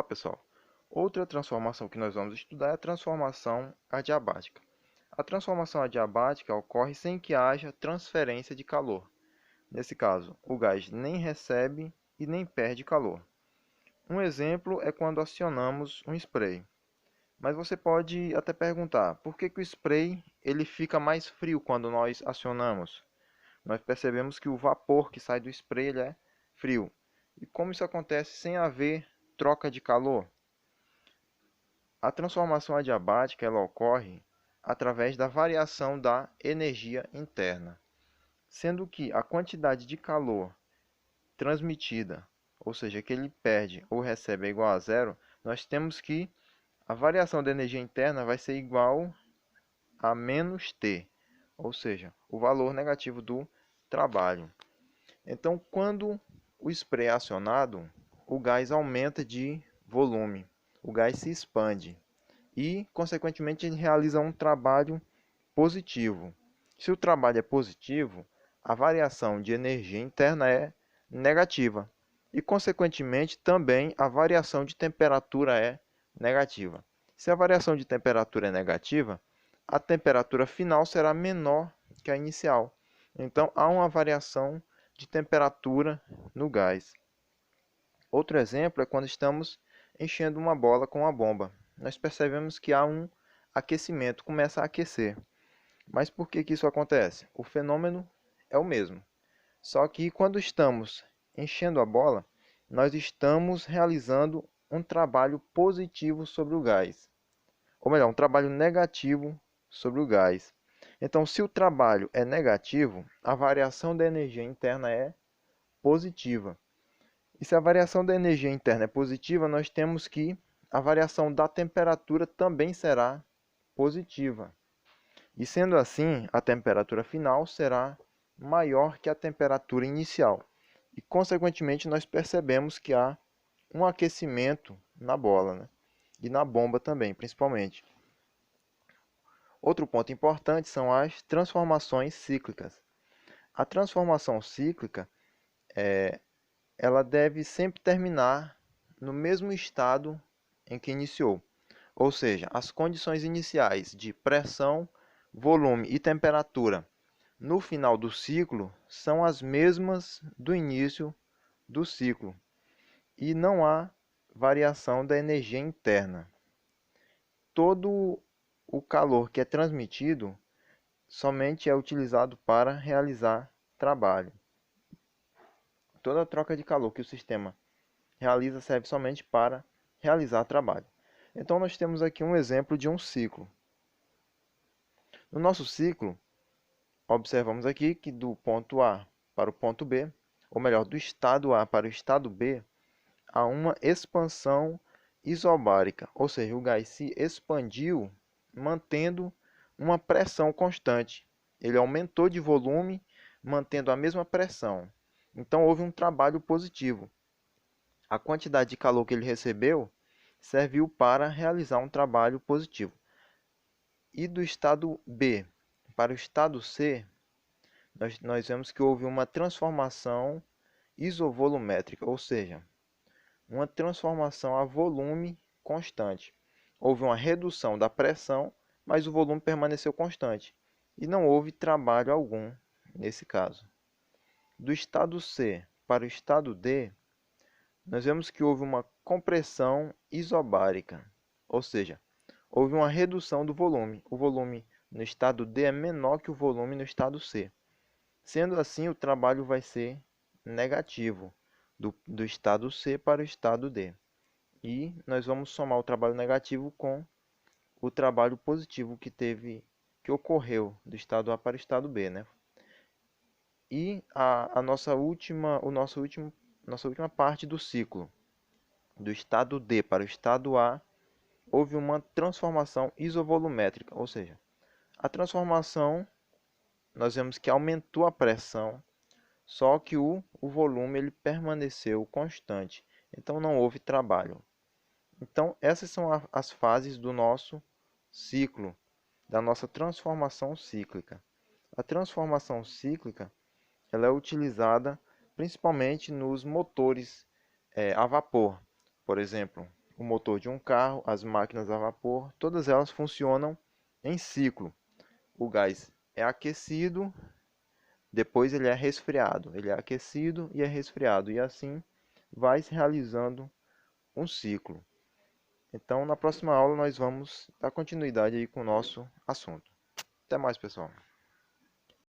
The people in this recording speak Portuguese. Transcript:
Olá, pessoal. Outra transformação que nós vamos estudar é a transformação adiabática. A transformação adiabática ocorre sem que haja transferência de calor. Nesse caso, o gás nem recebe e nem perde calor. Um exemplo é quando acionamos um spray. Mas você pode até perguntar, por que o spray ele fica mais frio quando nós acionamos? Nós percebemos que o vapor que sai do spray ele é frio. E como isso acontece sem haver troca de calor? A transformação adiabática ela ocorre através da variação da energia interna, sendo que a quantidade de calor transmitida, ou seja, que ele perde ou recebe é igual a zero, nós temos que a variação da energia interna vai ser igual a menos T, ou seja, o valor negativo do trabalho. Então, quando o spray é acionado, o gás aumenta de volume, o gás se expande e, consequentemente, ele realiza um trabalho positivo. Se o trabalho é positivo, a variação de energia interna é negativa e, consequentemente, também a variação de temperatura é negativa. Se a variação de temperatura é negativa, a temperatura final será menor que a inicial. Então, há uma variação de temperatura no gás. Outro exemplo é quando estamos enchendo uma bola com uma bomba. Nós percebemos que há um aquecimento, começa a aquecer. Mas por que isso acontece? O fenômeno é o mesmo. Só que quando estamos enchendo a bola, nós estamos realizando um trabalho positivo sobre o gás. Ou melhor, um trabalho negativo sobre o gás. Então, se o trabalho é negativo, a variação da energia interna é positiva. E se a variação da energia interna é positiva, nós temos que a variação da temperatura também será positiva. E sendo assim, a temperatura final será maior que a temperatura inicial. E, consequentemente, nós percebemos que há um aquecimento na bola, né? E na bomba também, principalmente. Outro ponto importante são as transformações cíclicas. A transformação cíclica ela deve sempre terminar no mesmo estado em que iniciou. Ou seja, as condições iniciais de pressão, volume e temperatura no final do ciclo são as mesmas do início do ciclo e não há variação da energia interna. Todo o calor que é transmitido somente é utilizado para realizar trabalho. Toda a troca de calor que o sistema realiza serve somente para realizar trabalho. Então, nós temos aqui um exemplo de um ciclo. No nosso ciclo, observamos aqui que do ponto A para o ponto B, ou melhor, do estado A para o estado B, há uma expansão isobárica, ou seja, o gás se expandiu mantendo uma pressão constante. Ele aumentou de volume, mantendo a mesma pressão. Então, houve um trabalho positivo. A quantidade de calor que ele recebeu serviu para realizar um trabalho positivo. E do estado B para o estado C, nós vemos que houve uma transformação isovolumétrica, ou seja, uma transformação a volume constante. Houve uma redução da pressão, mas o volume permaneceu constante. E não houve trabalho algum nesse caso. Do estado C para o estado D, nós vemos que houve uma compressão isobárica, ou seja, houve uma redução do volume. O volume no estado D é menor que o volume no estado C. Sendo assim, o trabalho vai ser negativo do estado C para o estado D. E nós vamos somar o trabalho negativo com o trabalho positivo que ocorreu do estado A para o estado B, né? E nossa última parte do ciclo, do estado D para o estado A, houve uma transformação isovolumétrica, ou seja, a transformação, nós vemos que aumentou a pressão, só que o volume ele permaneceu constante, então não houve trabalho. Então, essas são as fases do nosso ciclo, da nossa transformação cíclica. A transformação cíclica ela é utilizada principalmente nos motores a vapor, por exemplo, o motor de um carro, as máquinas a vapor, todas elas funcionam em ciclo. O gás é aquecido, depois ele é resfriado. Ele é aquecido e é resfriado. E assim vai se realizando um ciclo. Então, na próxima aula, nós vamos dar continuidade aí com o nosso assunto. Até mais, pessoal.